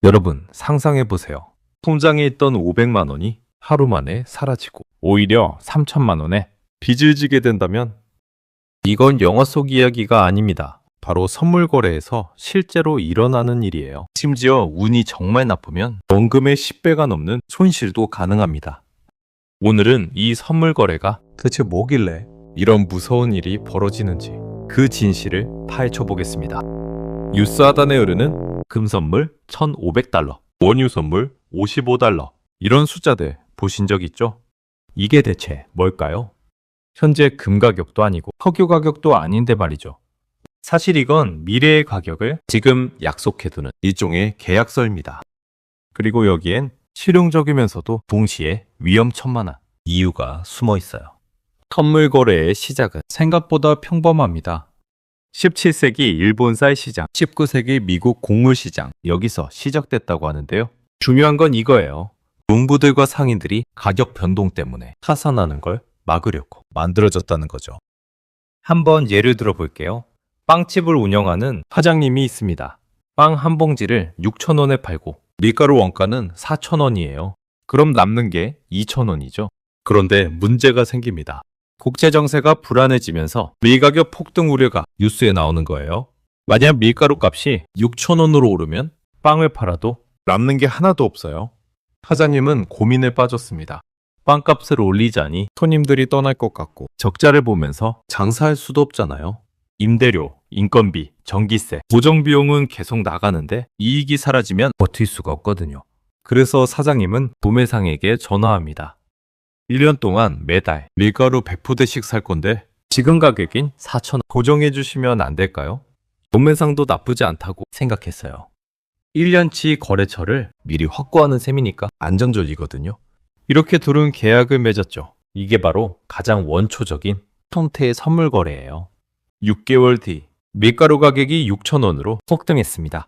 여러분, 상상해보세요. 통장에 있던 500만 원이 하루 만에 사라지고 오히려 3천만 원에 빚을 지게 된다면 이건 영화 속 이야기가 아닙니다. 바로 선물 거래에서 실제로 일어나는 일이에요. 심지어 운이 정말 나쁘면 원금의 10배가 넘는 손실도 가능합니다. 오늘은 이 선물 거래가 대체 뭐길래 이런 무서운 일이 벌어지는지 그 진실을 파헤쳐 보겠습니다. 뉴스 하단에 흐르는 금 선물 1,500달러, 원유 선물 55달러 이런 숫자들 보신 적 있죠? 이게 대체 뭘까요? 현재 금 가격도 아니고 석유 가격도 아닌데 말이죠. 사실 이건 미래의 가격을 지금 약속해두는 일종의 계약서입니다. 그리고 여기엔 실용적이면서도 동시에 위험천만한 이유가 숨어 있어요. 선물 거래의 시작은 생각보다 평범합니다. 17세기 일본 쌀 시장, 19세기 미국 곡물 시장, 여기서 시작됐다고 하는데요. 중요한 건 이거예요. 농부들과 상인들이 가격 변동 때문에 파산하는 걸 막으려고 만들어졌다는 거죠. 한번 예를 들어 볼게요. 빵집을 운영하는 사장님이 있습니다. 빵 한 봉지를 6,000원에 팔고 밀가루 원가는 4,000원이에요. 그럼 남는 게 2,000원이죠. 그런데 문제가 생깁니다. 국제정세가 불안해지면서 밀가격 폭등 우려가 뉴스에 나오는 거예요. 만약 밀가루 값이 6,000원으로 오르면 빵을 팔아도 남는 게 하나도 없어요. 사장님은 고민에 빠졌습니다. 빵값을 올리자니 손님들이 떠날 것 같고 적자를 보면서 장사할 수도 없잖아요. 임대료, 인건비, 전기세, 고정비용은 계속 나가는데 이익이 사라지면 버틸 수가 없거든요. 그래서 사장님은 도매상에게 전화합니다. 1년 동안 매달 밀가루 100포대씩 살 건데 지금 가격인 4,000원 고정해 주시면 안 될까요? 도매상도 나쁘지 않다고 생각했어요. 1년치 거래처를 미리 확보하는 셈이니까 안정적이거든요. 이렇게 둘은 계약을 맺었죠. 이게 바로 가장 원초적인 형태의 선물 거래예요. 6개월 뒤 밀가루 가격이 6,000원으로 폭등했습니다.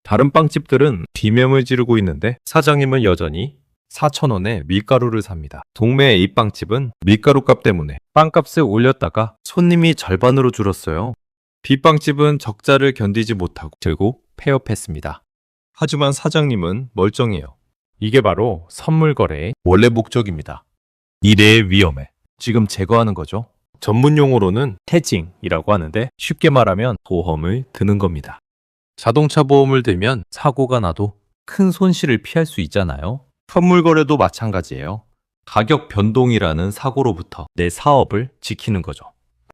다른 빵집들은 비명을 지르고 있는데 사장님은 여전히 4,000원에 밀가루를 삽니다. 동네의 이 빵집은 밀가루 값 때문에 빵값을 올렸다가 손님이 절반으로 줄었어요. B빵집은 적자를 견디지 못하고 결국 폐업했습니다. 하지만 사장님은 멀쩡해요. 이게 바로 선물 거래의 원래 목적입니다. 미래의 위험에 지금 제거하는 거죠. 전문 용어로는 헤징이라고 하는데 쉽게 말하면 보험을 드는 겁니다. 자동차 보험을 들면 사고가 나도 큰 손실을 피할 수 있잖아요. 선물 거래도 마찬가지예요. 가격 변동이라는 사고로부터 내 사업을 지키는 거죠.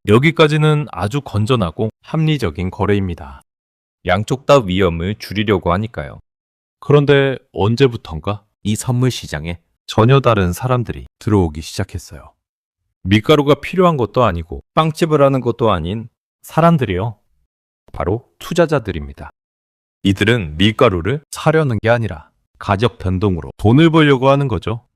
여기까지는 아주 건전하고 합리적인 거래입니다. 양쪽 다 위험을 줄이려고 하니까요. 그런데 언제부턴가 이 선물 시장에 전혀 다른 사람들이 들어오기 시작했어요. 밀가루가 필요한 것도 아니고 빵집을 하는 것도 아닌 사람들이요. 바로 투자자들입니다. 이들은 밀가루를 사려는 게 아니라 가격 변동으로 돈을 벌려고 하는 거죠.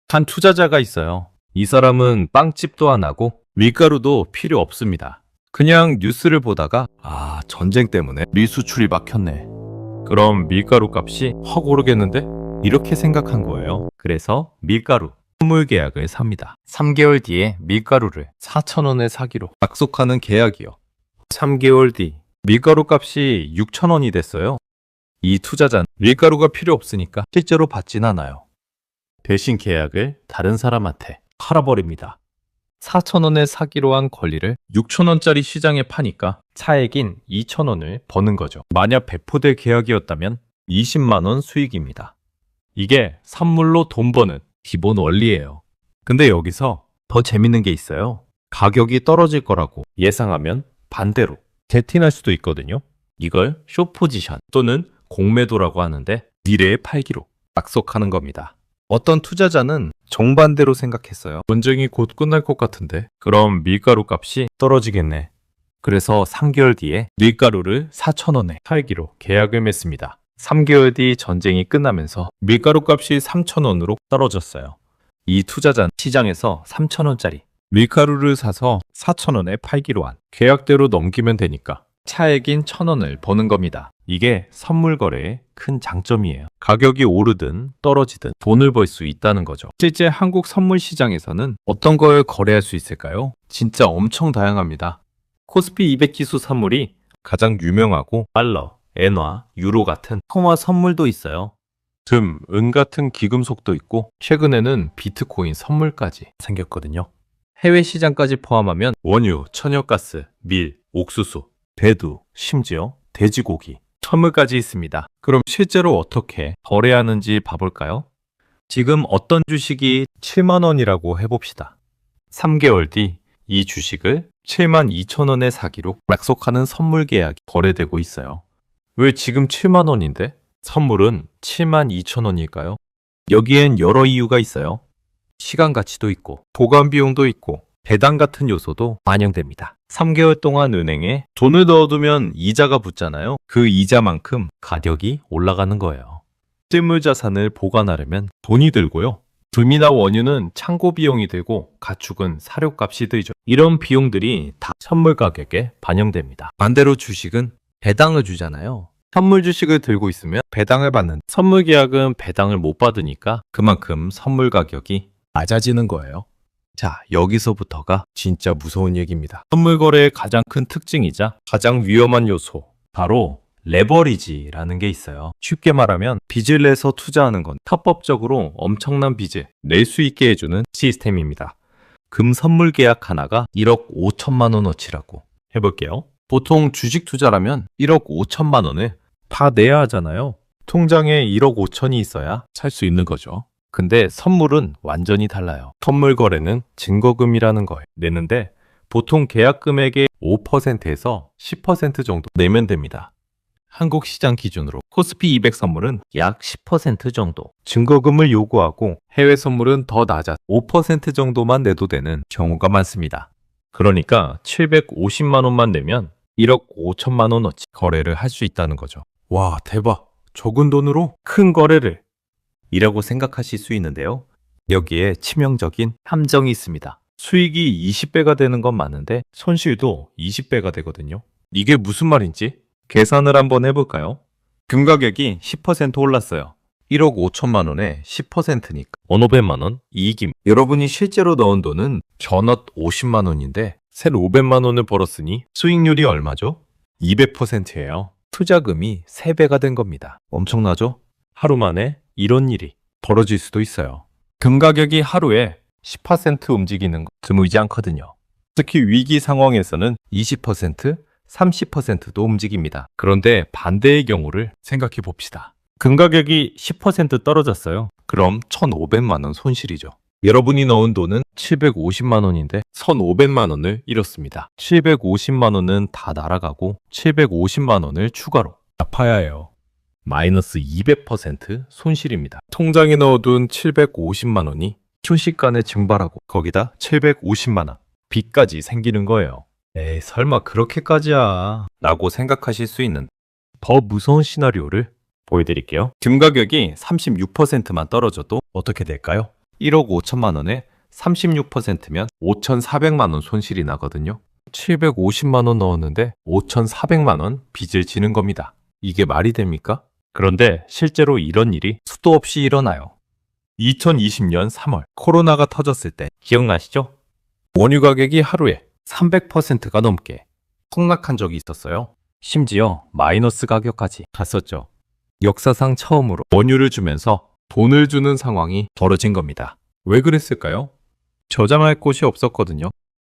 한 투자자가 있어요. 이 사람은 빵집도 안 하고 밀가루도 필요 없습니다. 그냥 뉴스를 보다가 전쟁 때문에 밀수출이 막혔네. 그럼 밀가루 값이 확 오르겠는데? 이렇게 생각한 거예요. 그래서 밀가루 선물 계약을 삽니다. 3개월 뒤에 밀가루를 4,000원에 사기로 약속하는 계약이요. 3개월 뒤 밀가루 값이 6,000원이 됐어요. 이 투자자는 밀가루가 필요 없으니까 실제로 받진 않아요. 대신 계약을 다른 사람한테 팔아버립니다. 4,000원에 사기로 한 권리를 6,000원짜리 시장에 파니까 차액인 2,000원을 버는 거죠. 만약 100포대 계약이었다면 20만 원 수익입니다. 이게 선물로 돈 버는 기본 원리예요. 근데 여기서 더 재밌는 게 있어요. 가격이 떨어질 거라고 예상하면 반대로 대티날 수도 있거든요. 이걸 숏포지션 또는 공매도라고 하는데 미래의 팔기로 약속하는 겁니다. 어떤 투자자는 정반대로 생각했어요. 전쟁이 곧 끝날 것 같은데 그럼 밀가루 값이 떨어지겠네. 그래서 3개월 뒤에 밀가루를 4,000원에 팔기로 계약을 맺습니다. 3개월 뒤 전쟁이 끝나면서 밀가루 값이 3,000원으로 떨어졌어요. 이 투자자는 시장에서 3,000원짜리 밀가루를 사서 4,000원에 팔기로 한 계약대로 넘기면 되니까 차액인 1,000원을 버는 겁니다. 이게 선물 거래의 큰 장점이에요. 가격이 오르든 떨어지든 돈을 벌 수 있다는 거죠. 실제 한국 선물 시장에서는 어떤 걸 거래할 수 있을까요? 진짜 엄청 다양합니다. 코스피 200 지수 선물이 가장 유명하고 달러, 엔화, 유로 같은 통화 선물도 있어요. 은 같은 기금속도 있고 최근에는 비트코인 선물까지 생겼거든요. 해외 시장까지 포함하면 원유, 천연가스, 밀, 옥수수, 배두, 심지어 돼지고기, 선물까지 있습니다. 그럼 실제로 어떻게 거래하는지 봐볼까요? 지금 어떤 주식이 7만 원이라고 해봅시다. 3개월 뒤 이 주식을 7만 2천 원에 사기로 약속하는 선물 계약이 거래되고 있어요. 왜 지금 7만 원인데 선물은 7만 2천 원일까요? 여기엔 여러 이유가 있어요. 시간 가치도 있고 보관 비용도 있고 배당 같은 요소도 반영됩니다. 3개월 동안 은행에 돈을 넣어두면 이자가 붙잖아요. 그 이자만큼 가격이 올라가는 거예요. 실물 자산을 보관하려면 돈이 들고요. 금이나 원유는 창고 비용이 들고 가축은 사료값이 들죠. 이런 비용들이 다 선물 가격에 반영됩니다. 반대로 주식은 배당을 주잖아요. 선물 주식을 들고 있으면 배당을 받는 선물 계약은 배당을 못 받으니까 그만큼 선물 가격이 낮아지는 거예요. 자, 여기서부터가 진짜 무서운 얘기입니다. 선물 거래의 가장 큰 특징이자 가장 위험한 요소, 바로 레버리지라는 게 있어요. 쉽게 말하면 빚을 내서 투자하는 건 합법적으로 엄청난 빚을 낼 수 있게 해주는 시스템입니다. 금 선물 계약 하나가 1억 5천만 원어치라고 해볼게요. 보통 주식 투자라면 1억 5천만 원을 다 내야 하잖아요. 통장에 1억 5천이 있어야 살 수 있는 거죠. 근데 선물은 완전히 달라요. 선물 거래는 증거금이라는 걸 내는데 보통 계약 금액의 5%에서 10% 정도 내면 됩니다. 한국 시장 기준으로 코스피 200 선물은 약 10% 정도 증거금을 요구하고 해외 선물은 더 낮아 5% 정도만 내도 되는 경우가 많습니다. 그러니까 750만 원만 내면 1억 5천만 원어치 거래를 할 수 있다는 거죠. 와, 대박! 적은 돈으로 큰 거래를! 이라고 생각하실 수 있는데요. 여기에 치명적인 함정이 있습니다. 수익이 20배가 되는 건 맞는데 손실도 20배가 되거든요. 이게 무슨 말인지 계산을 한번 해볼까요? 금 가격이 10% 올랐어요. 1억 5천만 원에 10%니까 500만 원 이익입니다. 여러분이 실제로 넣은 돈은 전업 50만 원인데 새 500만 원을 벌었으니 수익률이 얼마죠? 200%예요. 투자금이 3배가 된 겁니다. 엄청나죠? 하루 만에 이런 일이 벌어질 수도 있어요. 금 가격이 하루에 10% 움직이는 거 드물지 않거든요. 특히 위기 상황에서는 20%, 30%도 움직입니다. 그런데 반대의 경우를 생각해 봅시다. 금 가격이 10% 떨어졌어요. 그럼 1,500만 원 손실이죠. 여러분이 넣은 돈은 750만 원인데 1,500만 원을 잃었습니다. 750만 원은 다 날아가고 750만 원을 추가로 갚아야 해요. 마이너스 200% 손실입니다. 통장에 넣어둔 750만 원이 순식간에 증발하고 거기다 750만 원 빚까지 생기는 거예요. 에이, 설마 그렇게까지야 라고 생각하실 수 있는 더 무서운 시나리오를 보여드릴게요. 금 가격이 36%만 떨어져도 어떻게 될까요? 1억 5천만 원에 36%면 5,400만 원 손실이 나거든요. 750만 원 넣었는데 5,400만 원 빚을 지는 겁니다. 이게 말이 됩니까? 그런데 실제로 이런 일이 수도 없이 일어나요. 2020년 3월 코로나가 터졌을 때 기억나시죠? 원유 가격이 하루에 300%가 넘게 폭락한 적이 있었어요. 심지어 마이너스 가격까지 갔었죠. 역사상 처음으로 원유를 주면서 돈을 주는 상황이 벌어진 겁니다. 왜 그랬을까요? 저장할 곳이 없었거든요.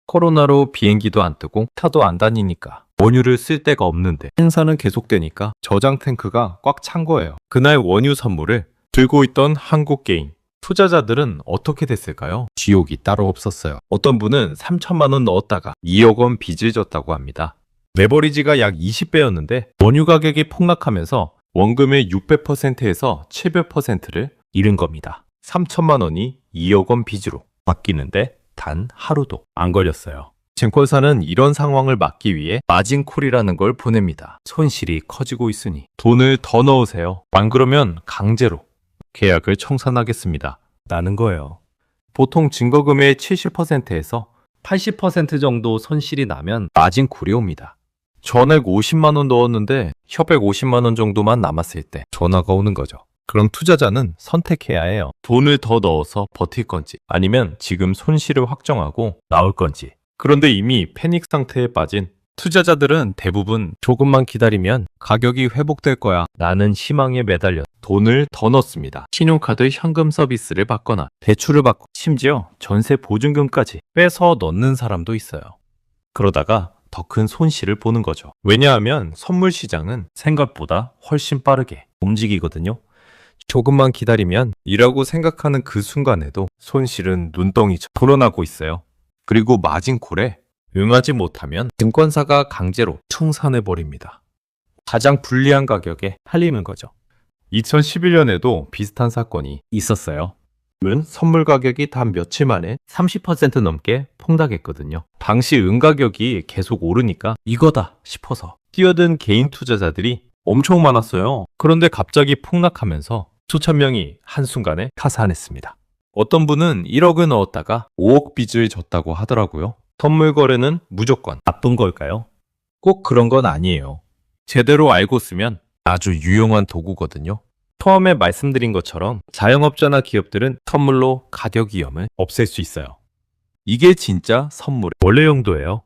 코로나로 비행기도 안 뜨고 차도 안 다니니까 원유를 쓸 데가 없는데 생산은 계속되니까 저장 탱크가 꽉 찬 거예요. 그날 원유 선물을 들고 있던 한국개인 투자자들은 어떻게 됐을까요? 지옥이 따로 없었어요. 어떤 분은 3천만 원 넣었다가 2억 원 빚을 졌다고 합니다. 레버리지가 약 20배였는데 원유 가격이 폭락하면서 원금의 600%에서 700%를 잃은 겁니다. 3천만 원이 2억 원 빚으로 바뀌는데 단 하루도 안 걸렸어요. 증권사는 이런 상황을 막기 위해 마진콜이라는 걸 보냅니다. 손실이 커지고 있으니 돈을 더 넣으세요. 안 그러면 강제로 계약을 청산하겠습니다. 라는 거예요. 보통 증거금의 70%에서 80% 정도 손실이 나면 마진콜이 옵니다. 전액 50만 원 넣었는데 협액 50만 원 정도만 남았을 때 전화가 오는 거죠. 그럼 투자자는 선택해야 해요. 돈을 더 넣어서 버틸 건지 아니면 지금 손실을 확정하고 나올 건지. 그런데 이미 패닉 상태에 빠진 투자자들은 대부분 조금만 기다리면 가격이 회복될 거야 라는 희망에 매달려 돈을 더 넣습니다. 신용카드 현금 서비스를 받거나 대출을 받고 심지어 전세 보증금까지 빼서 넣는 사람도 있어요. 그러다가 더 큰 손실을 보는 거죠. 왜냐하면 선물 시장은 생각보다 훨씬 빠르게 움직이거든요. 조금만 기다리면 이라고 생각하는 그 순간에도 손실은 눈덩이처럼 불어나고 있어요. 그리고 마진콜에 응하지 못하면 증권사가 강제로 청산해버립니다. 가장 불리한 가격에 팔리는 거죠. 2011년에도 비슷한 사건이 있었어요. 선물 가격이 단 며칠 만에 30% 넘게 폭락했거든요. 당시 가격이 계속 오르니까 이거다 싶어서 뛰어든 개인 투자자들이 엄청 많았어요. 그런데 갑자기 폭락하면서 수천 명이 한순간에 파산했습니다. 어떤 분은 1억을 넣었다가 5억 빚을 졌다고 하더라고요. 선물 거래는 무조건 나쁜 걸까요? 꼭 그런 건 아니에요. 제대로 알고 쓰면 아주 유용한 도구거든요. 처음에 말씀드린 것처럼 자영업자나 기업들은 선물로 가격 위험을 없앨 수 있어요. 이게 진짜 선물의 원래 용도예요.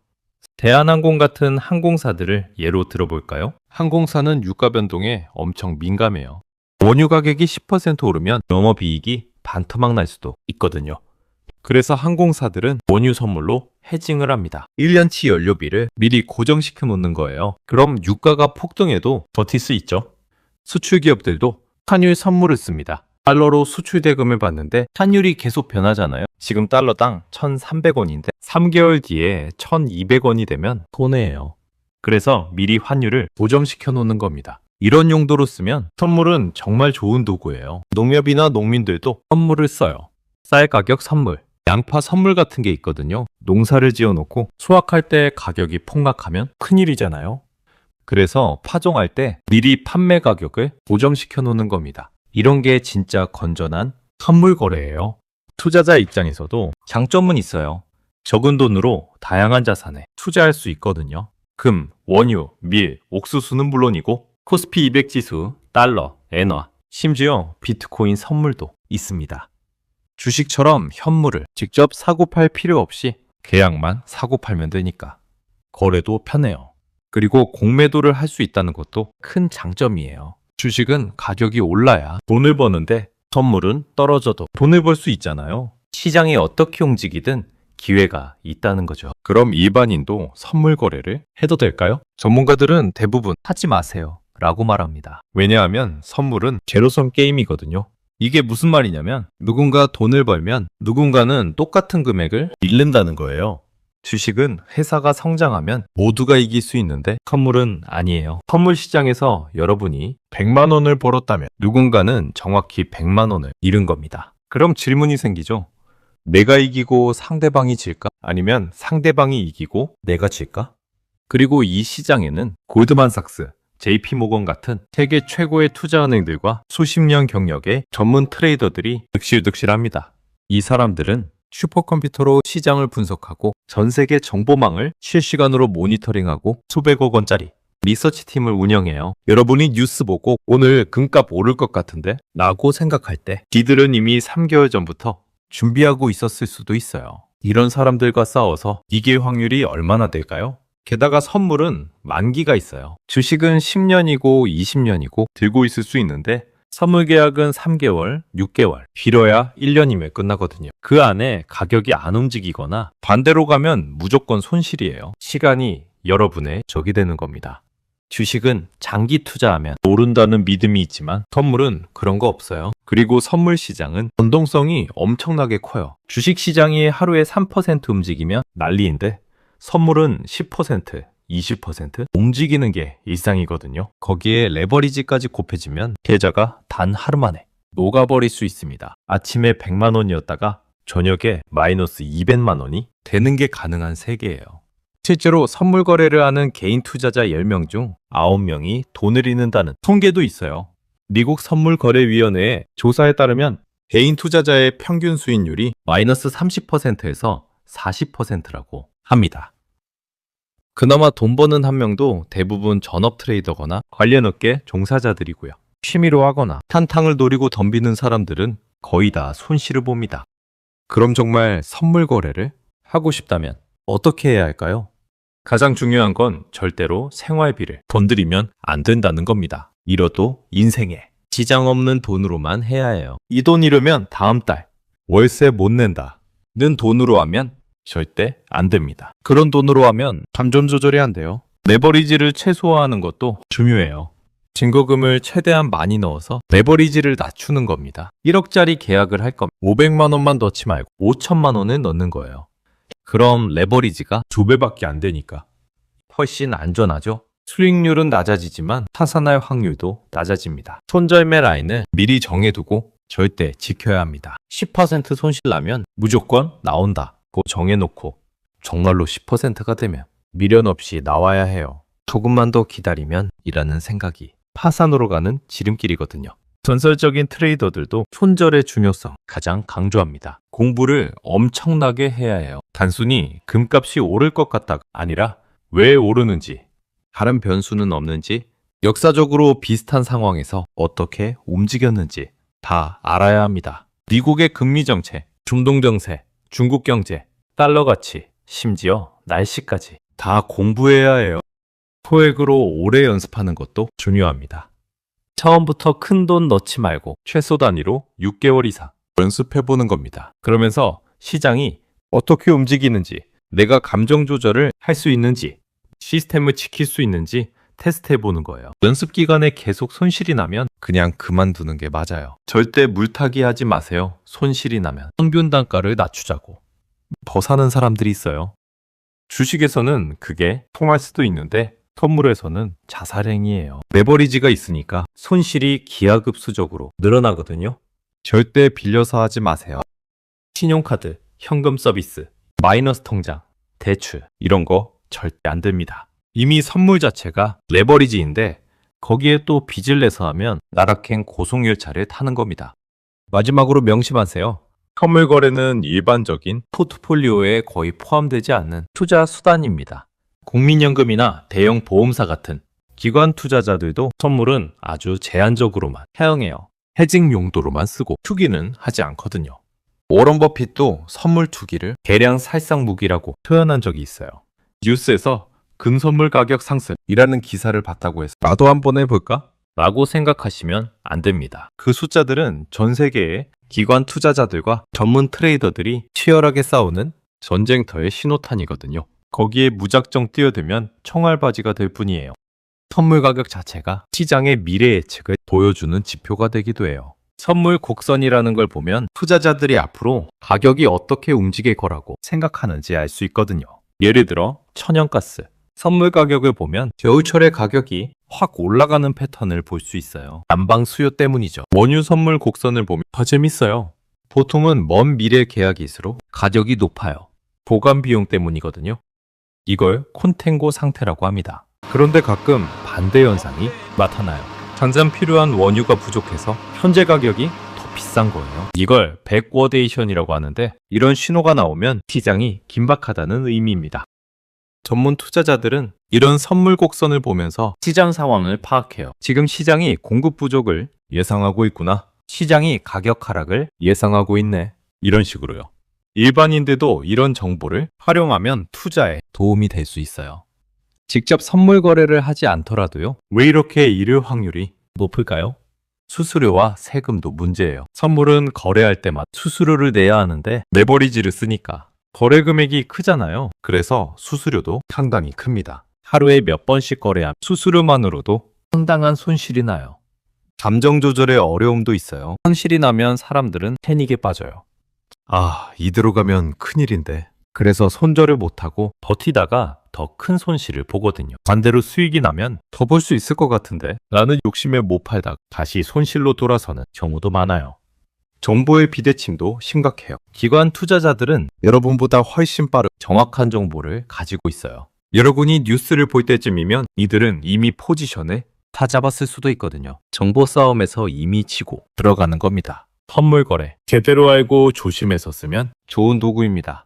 대한항공 같은 항공사들을 예로 들어볼까요? 항공사는 유가 변동에 엄청 민감해요. 원유 가격이 10% 오르면 영업이익이 반토막 날 수도 있거든요. 그래서 항공사들은 원유 선물로 헤징을 합니다. 1년치 연료비를 미리 고정시켜 놓는 거예요. 그럼 유가가 폭등해도 버틸 수 있죠. 수출 기업들도 환율 선물을 씁니다. 달러로 수출 대금을 받는데 환율이 계속 변하잖아요. 지금 달러당 1,300원인데 3개월 뒤에 1,200원이 되면 손해예요. 그래서 미리 환율을 고정시켜 놓는 겁니다. 이런 용도로 쓰면 선물은 정말 좋은 도구예요. 농협이나 농민들도 선물을 써요. 쌀 가격 선물, 양파 선물 같은 게 있거든요. 농사를 지어놓고 수확할 때 가격이 폭락하면 큰일이잖아요. 그래서 파종할 때 미리 판매 가격을 고정시켜 놓는 겁니다. 이런 게 진짜 건전한 선물 거래예요. 투자자 입장에서도 장점은 있어요. 적은 돈으로 다양한 자산에 투자할 수 있거든요. 금, 원유, 밀, 옥수수는 물론이고 코스피 200 지수, 달러, 엔화, 심지어 비트코인 선물도 있습니다. 주식처럼 현물을 직접 사고 팔 필요 없이 계약만 사고 팔면 되니까 거래도 편해요. 그리고 공매도를 할 수 있다는 것도 큰 장점이에요. 주식은 가격이 올라야 돈을 버는데 선물은 떨어져도 돈을 벌 수 있잖아요. 시장이 어떻게 움직이든 기회가 있다는 거죠. 그럼 일반인도 선물 거래를 해도 될까요? 전문가들은 대부분 하지 마세요 라고 말합니다. 왜냐하면 선물은 제로섬 게임이거든요. 이게 무슨 말이냐면 누군가 돈을 벌면 누군가는 똑같은 금액을 잃는다는 거예요. 주식은 회사가 성장하면 모두가 이길 수 있는데 선물은 아니에요. 선물 시장에서 여러분이 100만 원을 벌었다면 누군가는 정확히 100만 원을 잃은 겁니다. 그럼 질문이 생기죠. 내가 이기고 상대방이 질까? 아니면 상대방이 이기고 내가 질까? 그리고 이 시장에는 골드만삭스, JP모건 같은 세계 최고의 투자은행들과 수십 년 경력의 전문 트레이더들이 득실득실합니다. 이 사람들은 슈퍼컴퓨터로 시장을 분석하고 전 세계 정보망을 실시간으로 모니터링하고 수백억 원짜리 리서치 팀을 운영해요. 여러분이 뉴스 보고 오늘 금값 오를 것 같은데? 라고 생각할 때 이들은 이미 3개월 전부터 준비하고 있었을 수도 있어요. 이런 사람들과 싸워서 이길 확률이 얼마나 될까요? 게다가 선물은 만기가 있어요. 주식은 10년이고 20년이고 들고 있을 수 있는데 선물 계약은 3개월, 6개월, 길어야 1년이면 끝나거든요. 그 안에 가격이 안 움직이거나 반대로 가면 무조건 손실이에요. 시간이 여러분의 적이 되는 겁니다. 주식은 장기 투자하면 오른다는 믿음이 있지만 선물은 그런 거 없어요. 그리고 선물 시장은 변동성이 엄청나게 커요. 주식 시장이 하루에 3% 움직이면 난리인데 선물은 10%, 20% 움직이는 게 일상이거든요. 거기에 레버리지까지 곱해지면 계좌가 단 하루 만에 녹아버릴 수 있습니다. 아침에 100만 원이었다가 저녁에 마이너스 200만 원이 되는 게 가능한 세계예요. 실제로 선물 거래를 하는 개인 투자자 10명 중 9명이 돈을 잃는다는 통계도 있어요. 미국 선물거래위원회의 조사에 따르면 개인 투자자의 평균 수익률이 마이너스 30%에서 40%라고 합니다. 그나마 돈 버는 한 명도 대부분 전업 트레이더거나 관련 업계 종사자들이고요. 취미로 하거나 한탕을 노리고 덤비는 사람들은 거의 다 손실을 봅니다. 그럼 정말 선물 거래를 하고 싶다면 어떻게 해야 할까요? 가장 중요한 건 절대로 생활비를 건드리면 안 된다는 겁니다. 잃어도 인생에 지장 없는 돈으로만 해야 해요. 이 돈 잃으면 다음 달 월세 못 낸다는 돈으로 하면 절대 안 됩니다. 그런 돈으로 하면 감정 조절이 안 돼요. 레버리지를 최소화하는 것도 중요해요. 증거금을 최대한 많이 넣어서 레버리지를 낮추는 겁니다. 1억짜리 계약을 할 거면 500만 원만 넣지 말고 5천만 원을 넣는 거예요. 그럼 레버리지가 2배밖에 안 되니까 훨씬 안전하죠. 수익률은 낮아지지만 타산할 확률도 낮아집니다. 손절매 라인을 미리 정해두고 절대 지켜야 합니다. 10% 손실 나면 무조건 나온다고 정해놓고 정말로 10%가 되면 미련 없이 나와야 해요. 조금만 더 기다리면 이라는 생각이 파산으로 가는 지름길이거든요. 전설적인 트레이더들도 손절의 중요성 가장 강조합니다. 공부를 엄청나게 해야 해요. 단순히 금값이 오를 것 같다가 아니라 왜 오르는지, 다른 변수는 없는지, 역사적으로 비슷한 상황에서 어떻게 움직였는지 다 알아야 합니다. 미국의 금리 정책, 중동 정세, 중국 경제, 달러 가치, 심지어 날씨까지 다 공부해야 해요. 소액으로 오래 연습하는 것도 중요합니다. 처음부터 큰 돈 넣지 말고 최소 단위로 6개월 이상 연습해보는 겁니다. 그러면서 시장이 어떻게 움직이는지, 내가 감정 조절을 할 수 있는지, 시스템을 지킬 수 있는지 테스트해보는 거예요. 연습 기간에 계속 손실이 나면 그냥 그만두는 게 맞아요. 절대 물타기 하지 마세요. 손실이 나면. 평균 단가를 낮추자고 더 사는 사람들이 있어요. 주식에서는 그게 통할 수도 있는데 선물에서는 자살행위예요. 레버리지가 있으니까 손실이 기하급수적으로 늘어나거든요. 절대 빌려서 하지 마세요. 신용카드, 현금 서비스, 마이너스 통장, 대출 이런 거 절대 안 됩니다. 이미 선물 자체가 레버리지인데 거기에 또 빚을 내서 하면 나락행 고속열차를 타는 겁니다. 마지막으로 명심하세요. 선물 거래는 일반적인 포트폴리오에 거의 포함되지 않는 투자 수단입니다. 국민연금이나 대형 보험사 같은 기관 투자자들도 선물은 아주 제한적으로만 사용해요. 해징 용도로만 쓰고 투기는 하지 않거든요. 워런 버핏도 선물 투기를 대량 살상 무기라고 표현한 적이 있어요. 뉴스에서 금선물 가격 상승이라는 기사를 봤다고 해서 나도 한번 해볼까? 라고 생각하시면 안 됩니다. 그 숫자들은 전 세계의 기관 투자자들과 전문 트레이더들이 치열하게 싸우는 전쟁터의 신호탄이거든요. 거기에 무작정 뛰어들면 총알바지가 될 뿐이에요. 선물 가격 자체가 시장의 미래 예측을 보여주는 지표가 되기도 해요. 선물 곡선이라는 걸 보면 투자자들이 앞으로 가격이 어떻게 움직일 거라고 생각하는지 알 수 있거든요. 예를 들어 천연가스, 선물 가격을 보면 겨울철에 가격이 확 올라가는 패턴을 볼 수 있어요. 난방 수요 때문이죠. 원유 선물 곡선을 보면 더 재밌어요. 보통은 먼 미래 계약일수록 가격이 높아요. 보관 비용 때문이거든요. 이걸 콘탱고 상태라고 합니다. 그런데 가끔 반대 현상이 나타나요. 당장 필요한 원유가 부족해서 현재 가격이 더 비싼 거예요. 이걸 백워데이션이라고 하는데 이런 신호가 나오면 시장이 긴박하다는 의미입니다. 전문 투자자들은 이런 선물 곡선을 보면서 시장 상황을 파악해요. 지금 시장이 공급 부족을 예상하고 있구나. 시장이 가격 하락을 예상하고 있네. 이런 식으로요. 일반인들도 이런 정보를 활용하면 투자에 도움이 될 수 있어요. 직접 선물 거래를 하지 않더라도요. 왜 이렇게 잃을 확률이 높을까요? 수수료와 세금도 문제예요. 선물은 거래할 때마다 수수료를 내야 하는데 레버리지를 쓰니까 거래 금액이 크잖아요. 그래서 수수료도 상당히 큽니다. 하루에 몇 번씩 거래하면 수수료만으로도 상당한 손실이 나요. 감정 조절에 어려움도 있어요. 손실이 나면 사람들은 패닉에 빠져요. 아, 이대로 가면 큰일인데. 그래서 손절을 못하고 버티다가 더 큰 손실을 보거든요. 반대로 수익이 나면 더 벌 수 있을 것 같은데 라는 욕심에 못 팔다가 다시 손실로 돌아서는 경우도 많아요. 정보의 비대칭도 심각해요. 기관 투자자들은 여러분보다 훨씬 빠르고 정확한 정보를 가지고 있어요. 여러분이 뉴스를 볼 때쯤이면 이들은 이미 포지션을 다 잡았을 수도 있거든요. 정보 싸움에서 이미 치고 들어가는 겁니다. 선물 거래, 제대로 알고 조심해서 쓰면 좋은 도구입니다.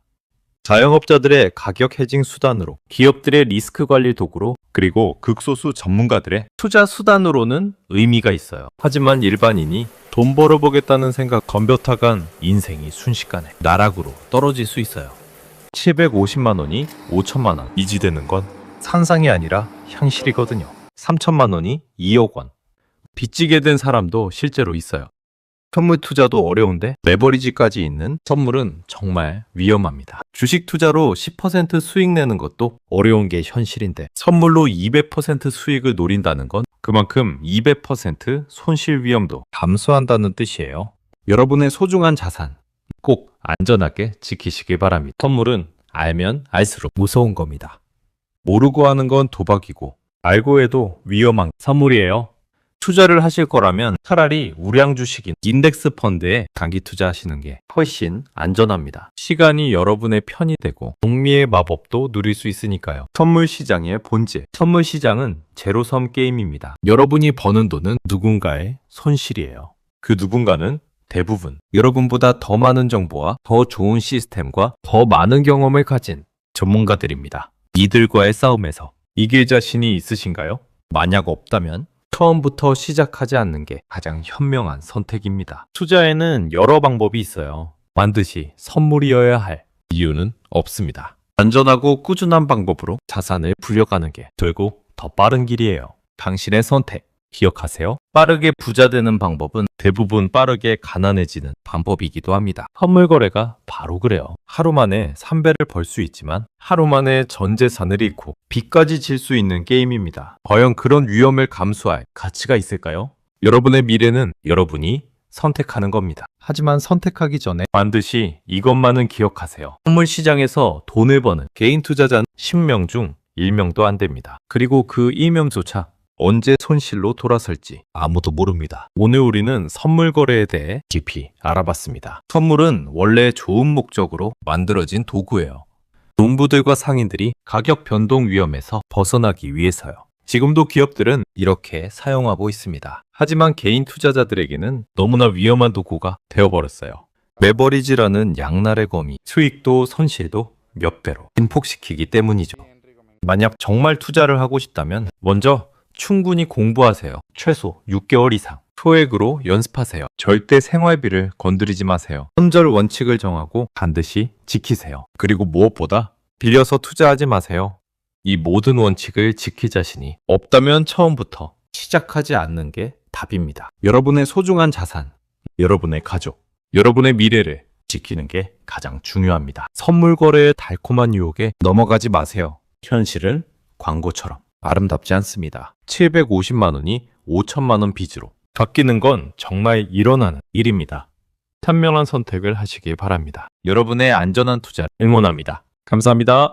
자영업자들의 가격 해징 수단으로, 기업들의 리스크 관리 도구로, 그리고 극소수 전문가들의 투자 수단으로는 의미가 있어요. 하지만 일반인이 돈 벌어보겠다는 생각 건벼타간 인생이 순식간에 나락으로 떨어질 수 있어요. 750만 원이 5천만 원 이지되는 건 상상이 아니라 현실이거든요. 3천만 원이 2억 원. 빚지게 된 사람도 실제로 있어요. 선물 투자도 어려운데 레버리지까지 있는 선물은 정말 위험합니다. 주식 투자로 10% 수익 내는 것도 어려운 게 현실인데 선물로 200% 수익을 노린다는 건 그만큼 200% 손실 위험도 감수한다는 뜻이에요. 여러분의 소중한 자산 꼭 안전하게 지키시길 바랍니다. 선물은 알면 알수록 무서운 겁니다. 모르고 하는 건 도박이고 알고 해도 위험한 선물이에요. 투자를 하실 거라면 차라리 우량 주식인 인덱스 펀드에 단기 투자하시는 게 훨씬 안전합니다. 시간이 여러분의 편이 되고 복리의 마법도 누릴 수 있으니까요. 선물 시장의 본질. 선물 시장은 제로섬 게임입니다. 여러분이 버는 돈은 누군가의 손실이에요. 그 누군가는 대부분 여러분보다 더 많은 정보와 더 좋은 시스템과 더 많은 경험을 가진 전문가들입니다. 이들과의 싸움에서 이길 자신이 있으신가요? 만약 없다면 처음부터 시작하지 않는 게 가장 현명한 선택입니다. 투자에는 여러 방법이 있어요. 반드시 선물이어야 할 이유는 없습니다. 안전하고 꾸준한 방법으로 자산을 불려가는 게 결국 더 빠른 길이에요. 당신의 선택 기억하세요. 빠르게 부자 되는 방법은 대부분 빠르게 가난해지는 방법이기도 합니다. 선물 거래가 바로 그래요. 하루 만에 3배를 벌 수 있지만 하루 만에 전 재산을 잃고 빚까지 질 수 있는 게임입니다. 과연 그런 위험을 감수할 가치가 있을까요? 여러분의 미래는 여러분이 선택하는 겁니다. 하지만 선택하기 전에 반드시 이것만은 기억하세요. 선물 시장에서 돈을 버는 개인 투자자는 10명 중 1명도 안 됩니다. 그리고 그 1명조차 언제 손실로 돌아설지 아무도 모릅니다. 오늘 우리는 선물 거래에 대해 깊이 알아봤습니다. 선물은 원래 좋은 목적으로 만들어진 도구예요. 농부들과 상인들이 가격 변동 위험에서 벗어나기 위해서요. 지금도 기업들은 이렇게 사용하고 있습니다. 하지만 개인 투자자들에게는 너무나 위험한 도구가 되어버렸어요. 레버리지라는 양날의 검이 수익도 손실도 몇 배로 증폭시키기 때문이죠. 만약 정말 투자를 하고 싶다면 먼저 충분히 공부하세요. 최소 6개월 이상. 소액으로 연습하세요. 절대 생활비를 건드리지 마세요. 손절 원칙을 정하고 반드시 지키세요. 그리고 무엇보다 빌려서 투자하지 마세요. 이 모든 원칙을 지킬 자신이 없다면 처음부터 시작하지 않는 게 답입니다. 여러분의 소중한 자산, 여러분의 가족, 여러분의 미래를 지키는 게 가장 중요합니다. 선물 거래의 달콤한 유혹에 넘어가지 마세요. 현실은 광고처럼 아름답지 않습니다. 750만 원이 5천만 원 빚으로 바뀌는 건 정말 일어나는 일입니다. 현명한 선택을 하시길 바랍니다. 여러분의 안전한 투자 응원합니다. 감사합니다.